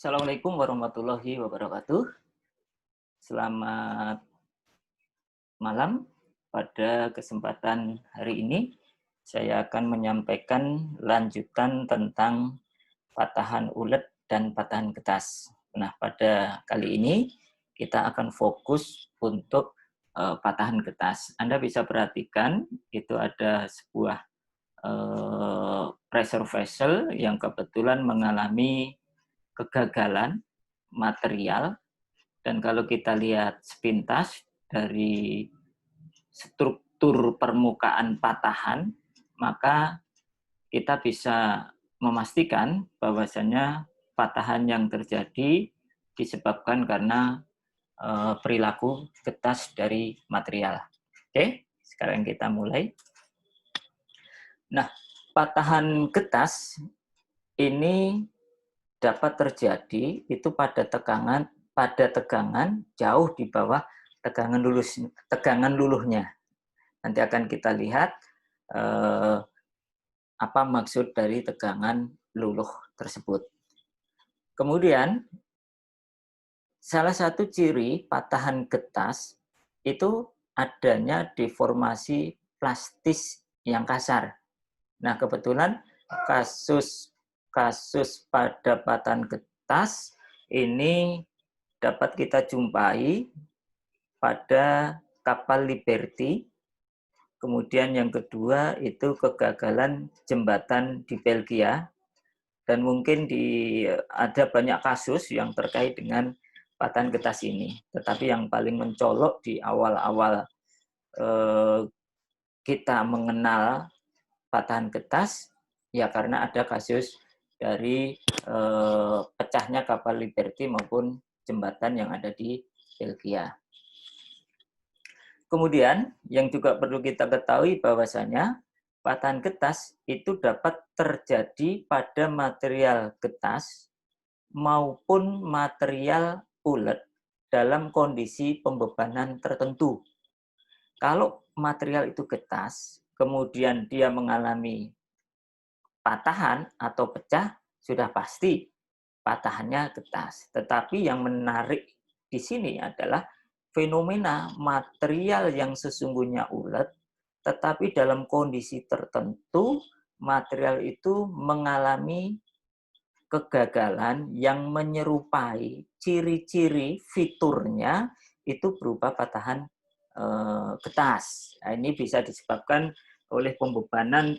Assalamualaikum warahmatullahi wabarakatuh. Selamat malam. Pada kesempatan hari ini, saya akan menyampaikan lanjutan tentang patahan ulet dan patahan getas. Nah, pada kali ini kita akan fokus untuk patahan getas. Anda bisa perhatikan itu ada sebuah pressure vessel yang kebetulan mengalami kegagalan material. Dan kalau kita lihat sepintas dari struktur permukaan patahan, maka kita bisa memastikan bahwasanya patahan yang terjadi disebabkan karena perilaku getas dari material. Oke, sekarang kita mulai. Nah, patahan getas ini dapat terjadi itu pada tegangan jauh di bawah tegangan luluhnya. Nanti akan kita lihat apa maksud dari tegangan luluh tersebut. Kemudian salah satu ciri patahan getas itu adanya deformasi plastis yang kasar. Nah, kebetulan kasus pada patahan getas ini dapat kita jumpai pada kapal Liberty. Kemudian yang kedua itu kegagalan jembatan di Belgia. Dan mungkin ada banyak kasus yang terkait dengan patahan getas ini. Tetapi yang paling mencolok di awal-awal kita mengenal patahan getas, ya karena ada kasus dari pecahnya kapal Liberty maupun jembatan yang ada di Belgia. Kemudian yang juga perlu kita ketahui bahwasanya patahan getas itu dapat terjadi pada material getas maupun material ulet dalam kondisi pembebanan tertentu. Kalau material itu getas, kemudian dia mengalami patahan atau pecah, sudah pasti patahannya getas. Tetapi yang menarik di sini adalah fenomena material yang sesungguhnya ulet, tetapi dalam kondisi tertentu material itu mengalami kegagalan yang menyerupai ciri-ciri fiturnya itu berupa patahan getas. Nah, ini bisa disebabkan oleh pembebanan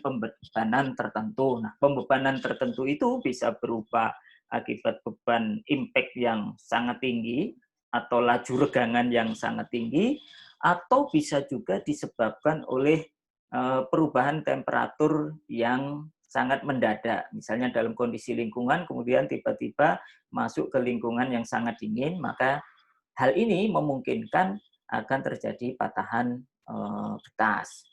tertentu. Nah, pembebanan tertentu itu bisa berupa akibat beban impact yang sangat tinggi atau laju regangan yang sangat tinggi, atau bisa juga disebabkan oleh perubahan temperatur yang sangat mendadak. Misalnya dalam kondisi lingkungan, kemudian tiba-tiba masuk ke lingkungan yang sangat dingin, maka hal ini memungkinkan akan terjadi patahan getas.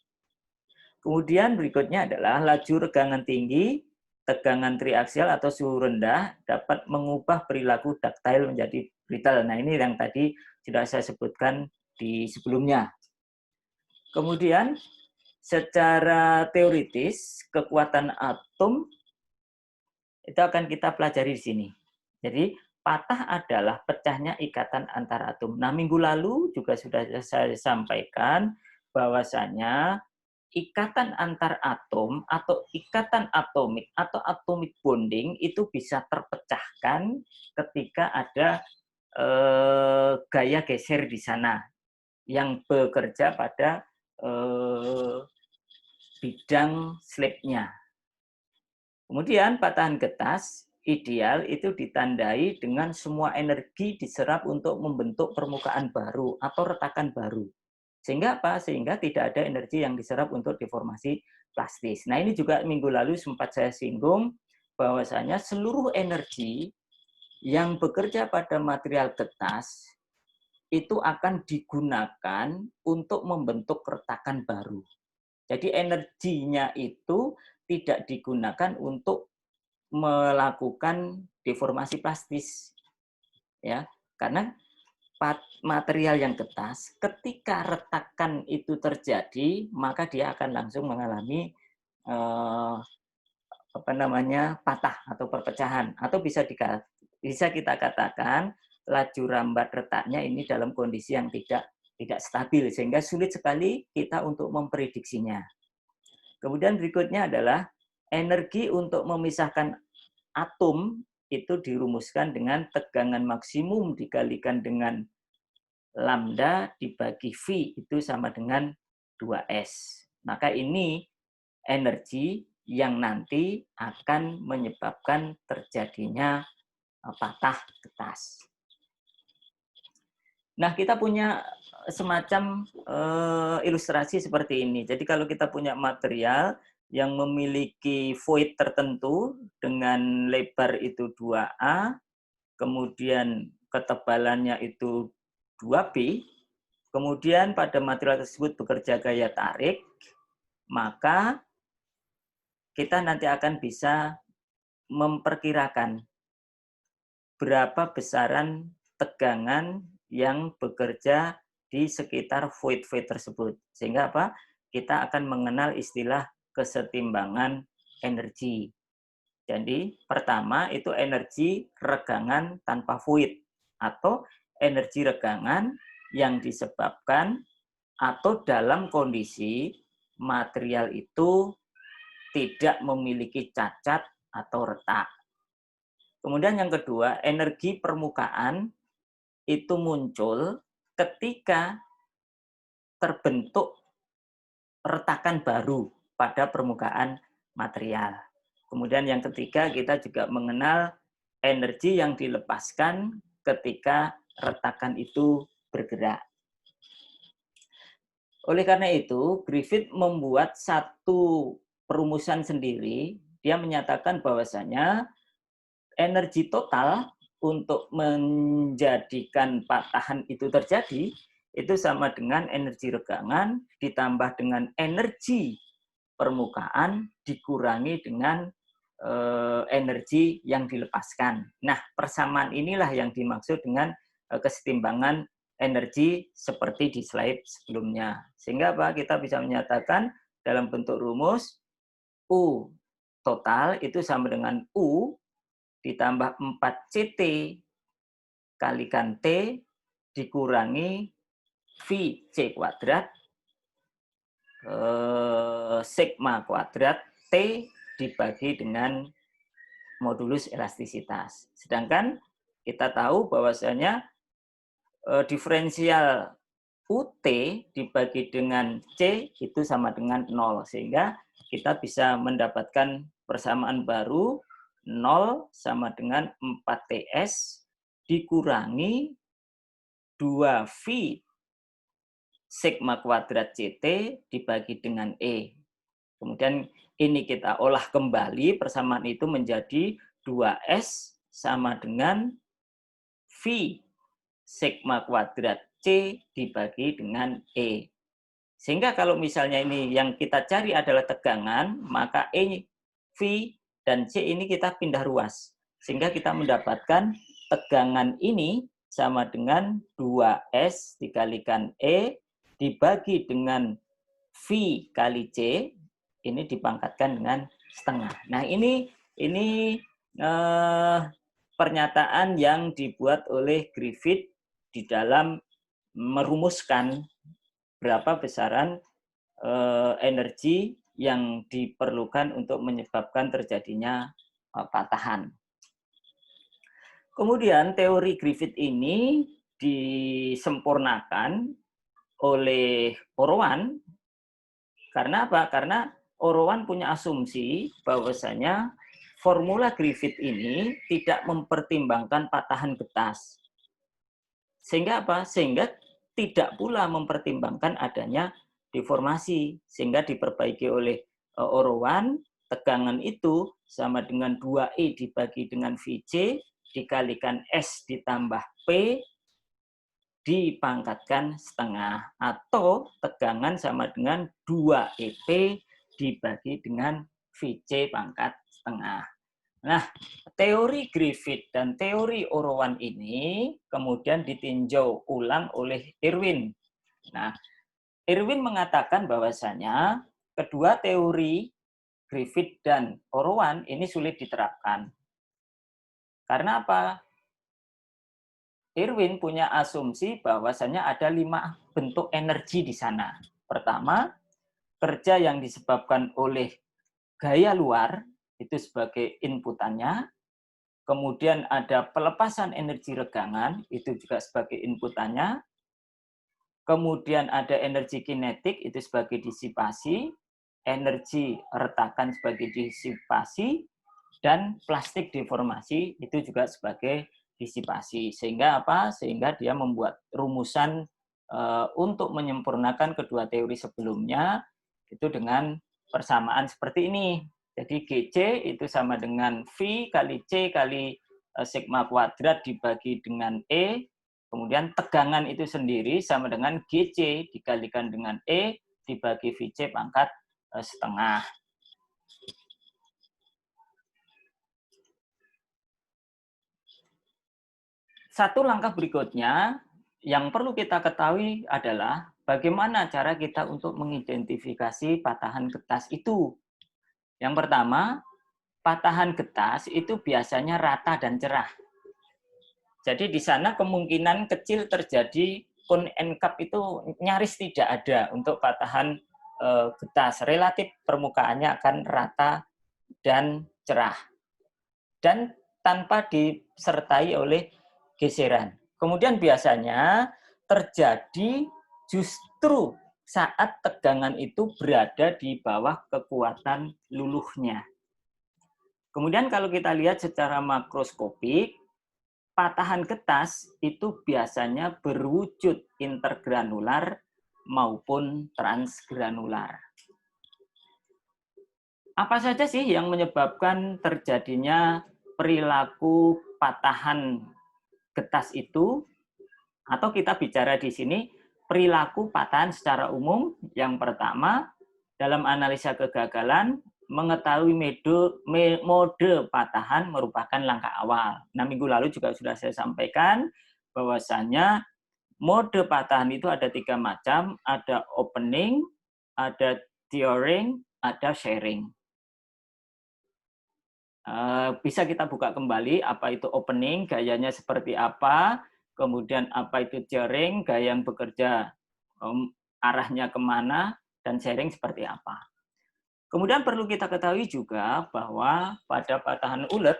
Kemudian berikutnya adalah laju regangan tinggi, tegangan triaksial atau suhu rendah dapat mengubah perilaku ductile menjadi brittle. Nah, ini yang tadi sudah saya sebutkan di sebelumnya. Kemudian secara teoritis kekuatan atom itu akan kita pelajari di sini. Jadi patah adalah pecahnya ikatan antar atom. Nah, minggu lalu juga sudah saya sampaikan bahwasanya ikatan antar atom atau ikatan atomik atau atomic bonding itu bisa terpecahkan ketika ada gaya geser di sana yang bekerja pada bidang slabnya. Kemudian patahan getas ideal itu ditandai dengan semua energi diserap untuk membentuk permukaan baru atau retakan baru. Sehingga apa? Sehingga tidak ada energi yang diserap untuk deformasi plastis. Nah, ini juga minggu lalu sempat saya singgung bahwasanya seluruh energi yang bekerja pada material getas itu akan digunakan untuk membentuk retakan baru. Jadi energinya itu tidak digunakan untuk melakukan deformasi plastis, ya, karena material yang getas ketika retakan itu terjadi maka dia akan langsung mengalami patah atau perpecahan, atau bisa bisa kita katakan laju rambat retaknya ini dalam kondisi yang tidak stabil, sehingga sulit sekali kita untuk memprediksinya. Kemudian berikutnya adalah energi untuk memisahkan atom itu dirumuskan dengan tegangan maksimum dikalikan dengan lambda dibagi V itu sama dengan 2S. Maka ini energi yang nanti akan menyebabkan terjadinya patah getas. Nah, kita punya semacam ilustrasi seperti ini. Jadi kalau kita punya material yang memiliki void tertentu dengan lebar itu 2A, kemudian ketebalannya itu 2B, kemudian pada material tersebut bekerja gaya tarik, maka kita nanti akan bisa memperkirakan berapa besaran tegangan yang bekerja di sekitar void-void tersebut. Sehingga apa? Kita akan mengenal istilah kesetimbangan energi. Jadi pertama itu energi regangan tanpa void atau energi regangan yang disebabkan atau dalam kondisi material itu tidak memiliki cacat atau retak. Kemudian yang kedua, energi permukaan itu muncul ketika terbentuk retakan baru pada permukaan material. Kemudian yang ketiga, kita juga mengenal energi yang dilepaskan ketika retakan itu bergerak. Oleh karena itu, Griffith membuat satu perumusan sendiri. Dia menyatakan bahwasanya energi total untuk menjadikan patahan itu terjadi itu sama dengan energi regangan ditambah dengan energi permukaan dikurangi dengan energi yang dilepaskan. Nah, persamaan inilah yang dimaksud dengan kesetimbangan energi seperti di slide sebelumnya. Sehingga apa? Kita bisa menyatakan dalam bentuk rumus U total itu sama dengan U ditambah 4CT kalikan T dikurangi VC kuadrat sigma kuadrat T dibagi dengan modulus elastisitas. Sedangkan kita tahu bahwasanya diferensial UT dibagi dengan C itu sama dengan 0. Sehingga kita bisa mendapatkan persamaan baru 0 sama dengan 4TS dikurangi 2V sigma kuadrat CT dibagi dengan E. Kemudian ini kita olah kembali, persamaan itu menjadi 2S sama dengan V sigma kuadrat C dibagi dengan E. Sehingga kalau misalnya ini yang kita cari adalah tegangan, maka E, V, dan C ini kita pindah ruas. Sehingga kita mendapatkan tegangan ini sama dengan 2S dikalikan E dibagi dengan V kali C, ini dipangkatkan dengan setengah. Nah, ini pernyataan yang dibuat oleh Griffith di dalam merumuskan berapa besaran energi yang diperlukan untuk menyebabkan terjadinya patahan. Kemudian teori Griffith ini disempurnakan oleh Orowan. Karena apa? Karena Orowan punya asumsi bahwasanya formula Griffith ini tidak mempertimbangkan patahan getas. Sehingga apa? Sehingga tidak pula mempertimbangkan adanya deformasi. Sehingga diperbaiki oleh Orowan, tegangan itu sama dengan 2E dibagi dengan VC dikalikan S ditambah P dipangkatkan setengah, atau tegangan sama dengan 2EP dibagi dengan VC pangkat setengah. Nah, teori Griffith dan teori Orowan ini kemudian ditinjau ulang oleh Irwin. Nah, Irwin mengatakan bahwasanya kedua teori Griffith dan Orowan ini sulit diterapkan. Karena apa? Irwin punya asumsi bahwasannya ada 5 bentuk energi di sana. Pertama, kerja yang disebabkan oleh gaya luar, itu sebagai inputannya. Kemudian ada pelepasan energi regangan, itu juga sebagai inputannya. Kemudian ada energi kinetik, itu sebagai disipasi. Energi retakan sebagai disipasi. Dan plastik deformasi itu juga sebagai disipasi. Sehingga apa? Sehingga dia membuat rumusan untuk menyempurnakan kedua teori sebelumnya itu dengan persamaan seperti ini. Jadi GC itu sama dengan V kali C kali sigma kuadrat dibagi dengan E. Kemudian tegangan itu sendiri sama dengan GC dikalikan dengan E dibagi VC pangkat setengah. Satu langkah berikutnya yang perlu kita ketahui adalah bagaimana cara kita untuk mengidentifikasi patahan getas itu. Yang pertama, patahan getas itu biasanya rata dan cerah. Jadi di sana kemungkinan kecil terjadi cone and cup itu nyaris tidak ada untuk patahan getas. Relatif permukaannya akan rata dan cerah. Dan tanpa disertai oleh geseran. Kemudian biasanya terjadi justru saat tegangan itu berada di bawah kekuatan luluhnya. Kemudian kalau kita lihat secara makroskopik, patahan getas itu biasanya berwujud intergranular maupun transgranular. Apa saja sih yang menyebabkan terjadinya perilaku patahan getas itu? Atau kita bicara di sini perilaku patahan secara umum. Yang pertama, dalam analisa kegagalan, mengetahui mode patahan merupakan langkah awal. Nah, minggu lalu juga sudah saya sampaikan bahwasannya mode patahan itu ada 3 macam, ada opening, ada tearing, ada sharing. Bisa kita buka kembali apa itu opening, gayanya seperti apa, kemudian apa itu tearing, gaya yang bekerja arahnya kemana, dan sharing seperti apa. Kemudian perlu kita ketahui juga bahwa pada patahan ulet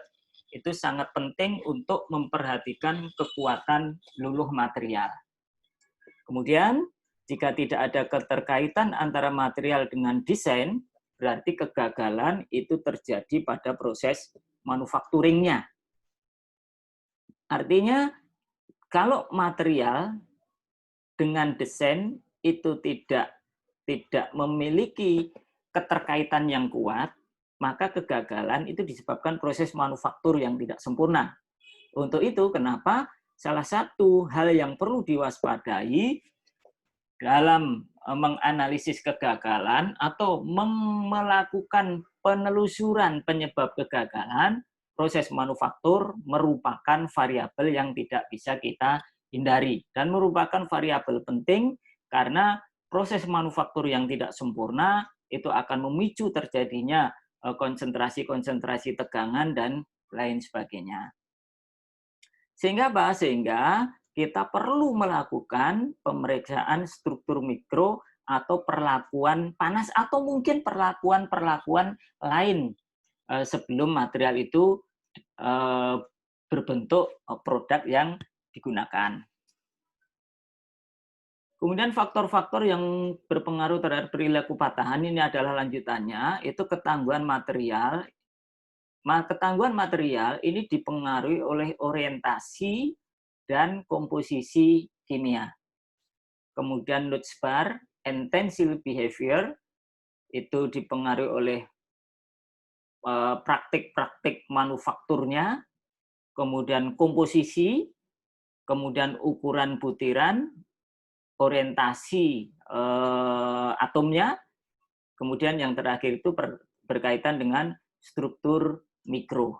itu sangat penting untuk memperhatikan kekuatan luluh material. Kemudian jika tidak ada keterkaitan antara material dengan desain, berarti kegagalan itu terjadi pada proses manufakturingnya. Artinya, kalau material dengan desain itu tidak memiliki keterkaitan yang kuat, maka kegagalan itu disebabkan proses manufaktur yang tidak sempurna. Untuk itu, kenapa salah satu hal yang perlu diwaspadai dalam menganalisis kegagalan atau melakukan penelusuran penyebab kegagalan, proses manufaktur merupakan variabel yang tidak bisa kita hindari dan merupakan variabel penting karena proses manufaktur yang tidak sempurna itu akan memicu terjadinya konsentrasi-konsentrasi tegangan dan lain sebagainya. Sehingga apa? Sehingga kita perlu melakukan pemeriksaan struktur mikro atau perlakuan panas atau mungkin perlakuan-perlakuan lain sebelum material itu berbentuk produk yang digunakan. Kemudian faktor-faktor yang berpengaruh terhadap perilaku patahan ini adalah lanjutannya, itu ketangguhan material. Ketangguhan material ini dipengaruhi oleh orientasi dan komposisi kimia. Kemudian Nussbaum and tensile behavior itu dipengaruhi oleh praktik-praktik manufakturnya, kemudian komposisi, kemudian ukuran butiran, orientasi atomnya, kemudian yang terakhir itu berkaitan dengan struktur mikro.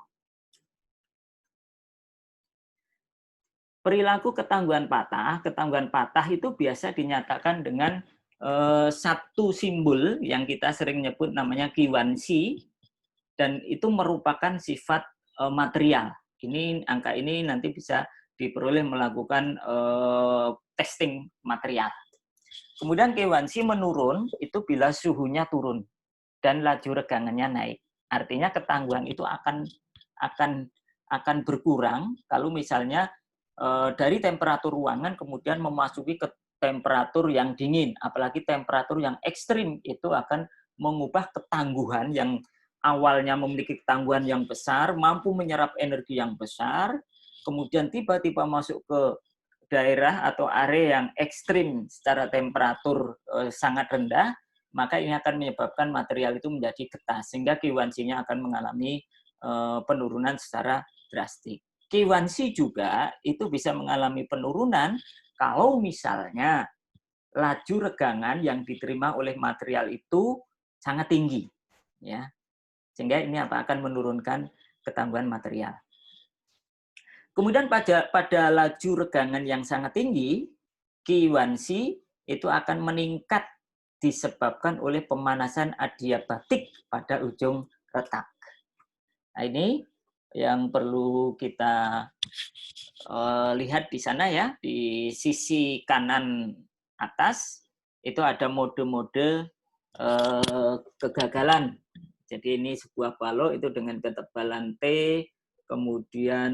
Perilaku ketangguhan patah itu biasa dinyatakan dengan satu simbol yang kita sering nyebut namanya Q1C, dan itu merupakan sifat material. Angka ini nanti bisa diperoleh melakukan testing material. Kemudian K1C menurun itu bila suhunya turun dan laju regangannya naik. Artinya ketangguhan itu akan berkurang kalau misalnya dari temperatur ruangan kemudian memasuki ke temperatur yang dingin, apalagi temperatur yang ekstrim itu akan mengubah ketangguhan yang awalnya memiliki ketangguhan yang besar, mampu menyerap energi yang besar, kemudian tiba-tiba masuk ke daerah atau area yang ekstrim secara temperatur sangat rendah, maka ini akan menyebabkan material itu menjadi getas, sehingga K1C-nya akan mengalami penurunan secara drastis. K1C juga itu bisa mengalami penurunan kalau misalnya laju regangan yang diterima oleh material itu sangat tinggi, ya, sehingga ini akan menurunkan ketangguhan material. Kemudian pada laju regangan yang sangat tinggi, K1C itu akan meningkat disebabkan oleh pemanasan adiabatik pada ujung retak. Nah, ini yang perlu kita lihat di sana ya, di sisi kanan atas itu ada mode-mode kegagalan. Jadi ini sebuah balok itu dengan ketebalan T, kemudian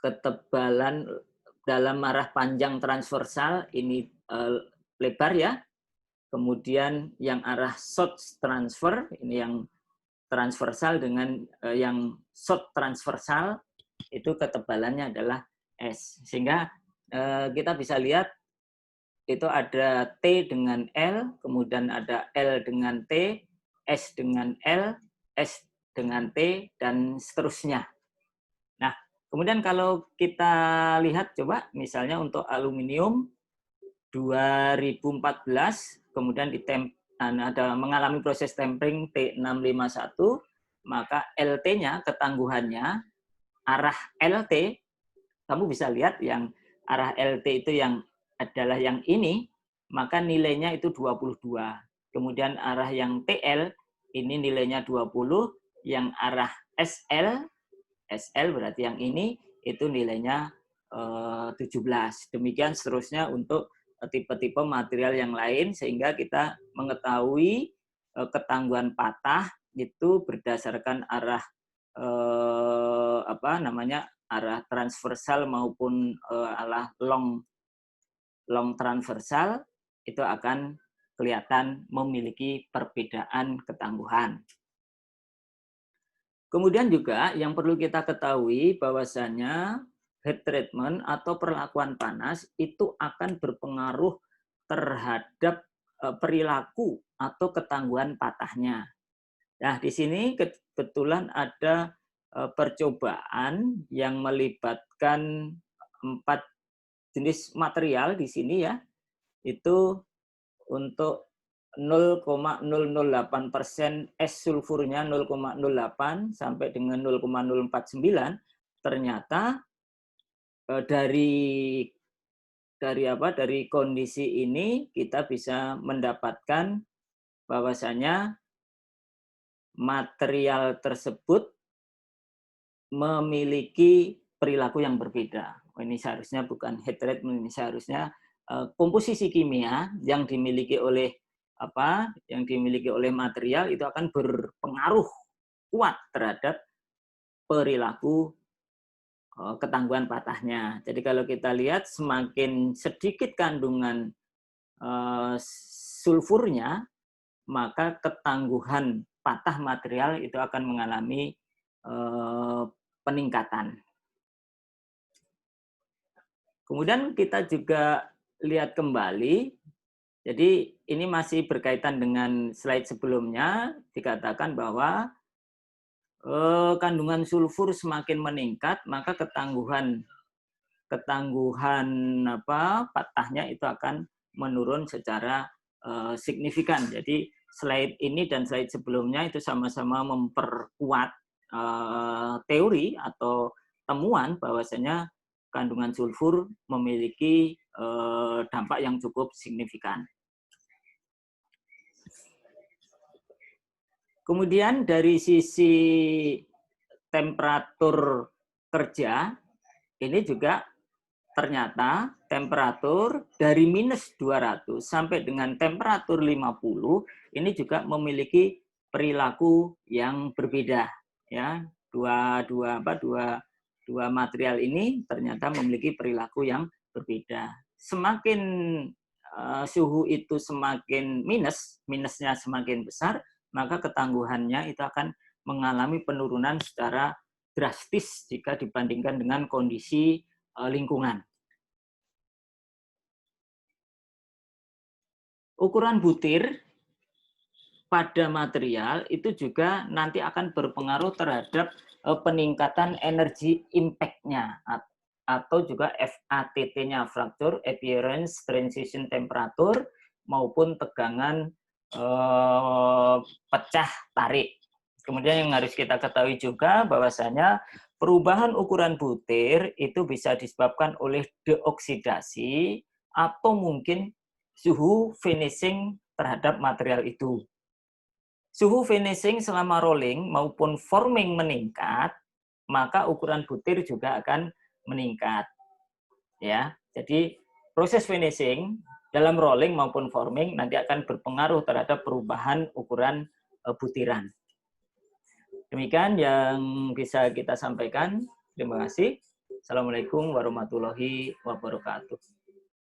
ketebalan dalam arah panjang transversal ini lebar ya. Kemudian yang arah short transfer ini yang transversal dengan yang short transversal itu ketebalannya adalah S. Sehingga kita bisa lihat itu ada T dengan L, kemudian ada L dengan T, S dengan L, S dengan T, dan seterusnya. Nah, kemudian kalau kita lihat coba misalnya untuk aluminium 2014, kemudian ada mengalami proses tempering T651, maka LT-nya, ketangguhannya, arah LT, kamu bisa lihat yang arah LT itu yang adalah yang ini, maka nilainya itu 22. Kemudian arah yang TL, ini nilainya 20, yang arah SL berarti yang ini, itu nilainya 17. Demikian seterusnya untuk tipe-tipe material yang lain, sehingga kita mengetahui ketangguhan patah itu berdasarkan arah arah transversal maupun arah long transversal itu akan kelihatan memiliki perbedaan ketangguhan. Kemudian juga yang perlu kita ketahui bahwasanya heat treatment atau perlakuan panas itu akan berpengaruh terhadap perilaku atau ketangguhan patahnya. Nah, di sini kebetulan ada percobaan yang melibatkan 4 jenis material di sini ya. Itu untuk 0,008% es sulfurnya 0,08 sampai dengan 0,049, ternyata dari kondisi ini kita bisa mendapatkan bahwasanya material tersebut memiliki perilaku yang berbeda. Ini seharusnya bukan heat treatment, ini seharusnya komposisi kimia yang dimiliki oleh material itu akan berpengaruh kuat terhadap perilaku ketangguhan patahnya. Jadi kalau kita lihat semakin sedikit kandungan sulfurnya, maka ketangguhan patah material itu akan mengalami peningkatan. Kemudian kita juga lihat kembali, jadi ini masih berkaitan dengan slide sebelumnya, dikatakan bahwa kandungan sulfur semakin meningkat, maka ketangguhan patahnya itu akan menurun secara signifikan. Jadi slide ini dan slide sebelumnya itu sama-sama memperkuat teori atau temuan bahwasanya kandungan sulfur memiliki dampak yang cukup signifikan. Kemudian dari sisi temperatur kerja ini juga ternyata temperatur dari minus 200 sampai dengan temperatur 50 ini juga memiliki perilaku yang berbeda, ya. Dua material ini ternyata memiliki perilaku yang berbeda. Semakin suhu itu semakin minusnya semakin besar, maka ketangguhannya itu akan mengalami penurunan secara drastis jika dibandingkan dengan kondisi lingkungan. Ukuran butir pada material itu juga nanti akan berpengaruh terhadap peningkatan energi impact-nya atau juga FATT-nya, Fracture Appearance Transition Temperature, maupun tegangan pecah tarik. Kemudian yang harus kita ketahui juga bahwasanya perubahan ukuran butir itu bisa disebabkan oleh deoksidasi atau mungkin suhu finishing terhadap material itu. Suhu finishing selama rolling maupun forming meningkat, maka ukuran butir juga akan meningkat. Ya, jadi proses finishing dalam rolling maupun forming nanti akan berpengaruh terhadap perubahan ukuran butiran. Demikian yang bisa kita sampaikan. Terima kasih. Assalamualaikum warahmatullahi wabarakatuh.